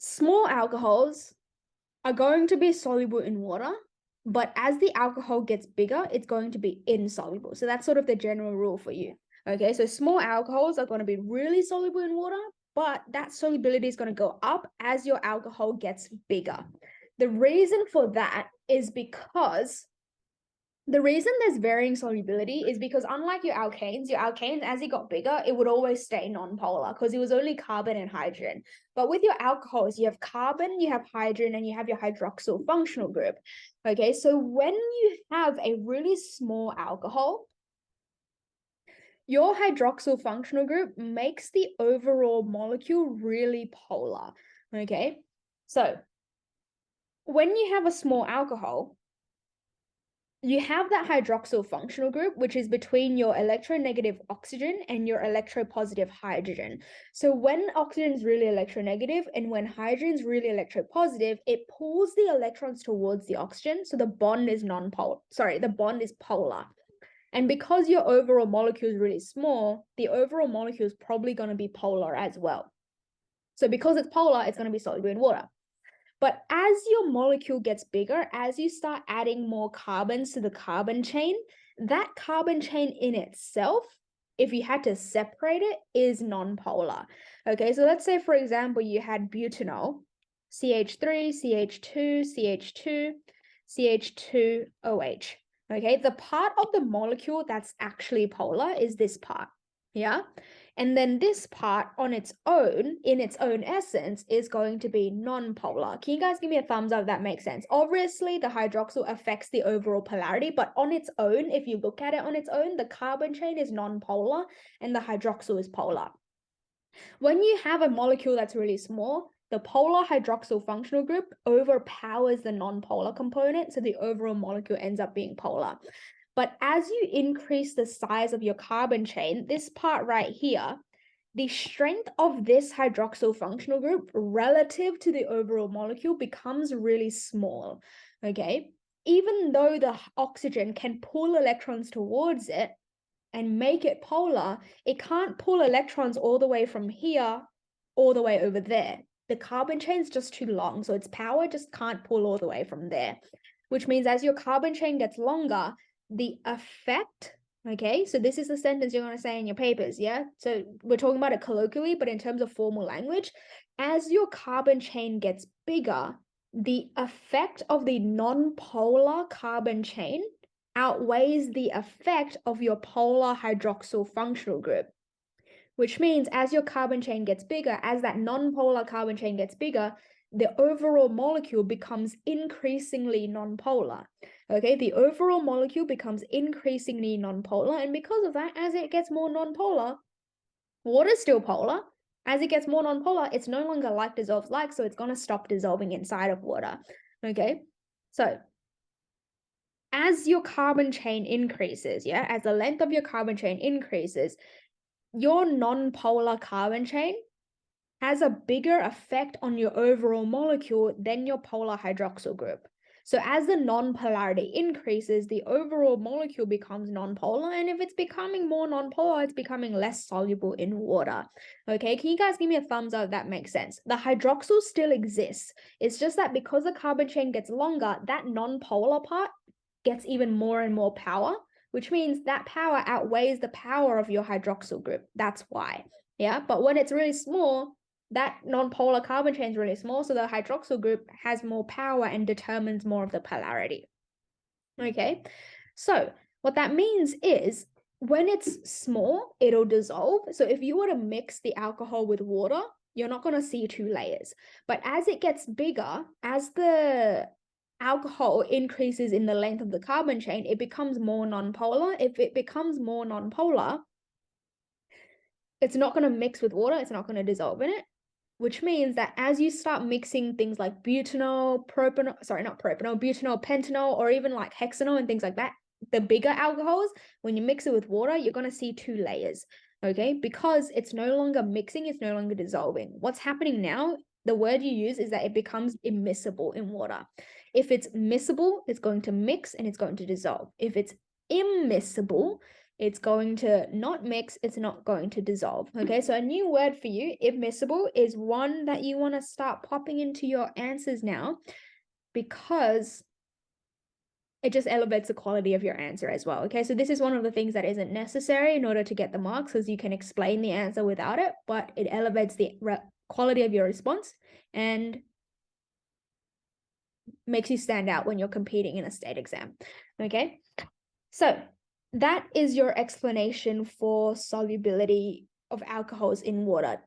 Small alcohols are going to be soluble in water, but as the alcohol gets bigger, it's going to be insoluble. So that's sort of the general rule for you. Okay, so small alcohols are going to be really soluble in water, but that solubility is going to go up as your alcohol gets bigger. The reason for that is because the reason there's varying solubility is because unlike your alkanes, as it got bigger, it would always stay non-polar because it was only carbon and hydrogen. But with your alcohols, you have carbon, you have hydrogen, and you have your hydroxyl functional group. Okay, so when you have a really small alcohol, your hydroxyl functional group makes the overall molecule really polar. Okay, so when you have a small alcohol, you have that hydroxyl functional group, which is between your electronegative oxygen and your electropositive hydrogen. So when oxygen is really electronegative and when hydrogen is really electropositive, it pulls the electrons towards the oxygen. So the bond is the bond is polar. And because your overall molecule is really small, the overall molecule is probably going to be polar as well. So because it's polar, it's going to be soluble in water. But as your molecule gets bigger, as you start adding more carbons to the carbon chain, that carbon chain in itself, if you had to separate it, is non-polar. Okay, so let's say, for example, you had butanol, CH3, CH2, CH2, CH2OH. Okay, the part of the molecule that's actually polar is this part. Yeah. And then this part on its own, in its own essence, is going to be non-polar. Can you guys give me a thumbs up if that makes sense? Obviously, the hydroxyl affects the overall polarity, but on its own, if you look at it on its own, the carbon chain is non-polar and the hydroxyl is polar. When you have a molecule that's really small, the polar hydroxyl functional group overpowers the non-polar component, so the overall molecule ends up being polar. But as you increase the size of your carbon chain, this part right here, the strength of this hydroxyl functional group relative to the overall molecule becomes really small, okay? Even though the oxygen can pull electrons towards it and make it polar, it can't pull electrons all the way from here all the way over there. The carbon chain is just too long, so its power just can't pull all the way from there, which means as your carbon chain gets longer, the effect, okay, so this is the sentence you're going to say in your papers, yeah? So we're talking about it colloquially, but in terms of formal language, as your carbon chain gets bigger, the effect of the non-polar carbon chain outweighs the effect of your polar hydroxyl functional group, which means as your carbon chain gets bigger, as that non-polar carbon chain gets bigger, the overall molecule becomes increasingly non-polar. Okay, the overall molecule becomes increasingly non-polar, and because of that, as it gets more non-polar, water's still polar. As it gets more non-polar, it's no longer like dissolves like, so it's going to stop dissolving inside of water. Okay, so as your carbon chain increases, yeah, as the length of your carbon chain increases, your non-polar carbon chain has a bigger effect on your overall molecule than your polar hydroxyl group. So as the non-polarity increases, the overall molecule becomes non-polar, and if it's becoming more non-polar, it's becoming less soluble in water. Okay, can you guys give me a thumbs up if that makes sense? The hydroxyl still exists. It's just that because the carbon chain gets longer, that non-polar part gets even more and more power, which means that power outweighs the power of your hydroxyl group. That's why. Yeah, but when it's really small, that non-polar carbon chain is really small, so the hydroxyl group has more power and determines more of the polarity. Okay, so what that means is when it's small, it'll dissolve. So if you were to mix the alcohol with water, you're not going to see two layers. But as it gets bigger, as the alcohol increases in the length of the carbon chain, it becomes more non-polar. If it becomes more non-polar, it's not going to mix with water, it's not going to dissolve in it, which means that as you start mixing things like butanol, butanol, pentanol, or even like hexanol and things like that, the bigger alcohols, when you mix it with water, you're going to see two layers, okay? Because it's no longer mixing, it's no longer dissolving. What's happening now, the word you use is that it becomes immiscible in water. If it's miscible, it's going to mix and it's going to dissolve. If it's immiscible, It's going to not mix, it's not going to dissolve. Okay, so a new word for you, immiscible, is one that you want to start popping into your answers now, because it just elevates the quality of your answer as well. Okay, so this is one of the things that isn't necessary in order to get the marks, because you can explain the answer without it, but it elevates the quality of your response and makes you stand out when you're competing in a state exam. Okay, so that is your explanation for solubility of alcohols in water.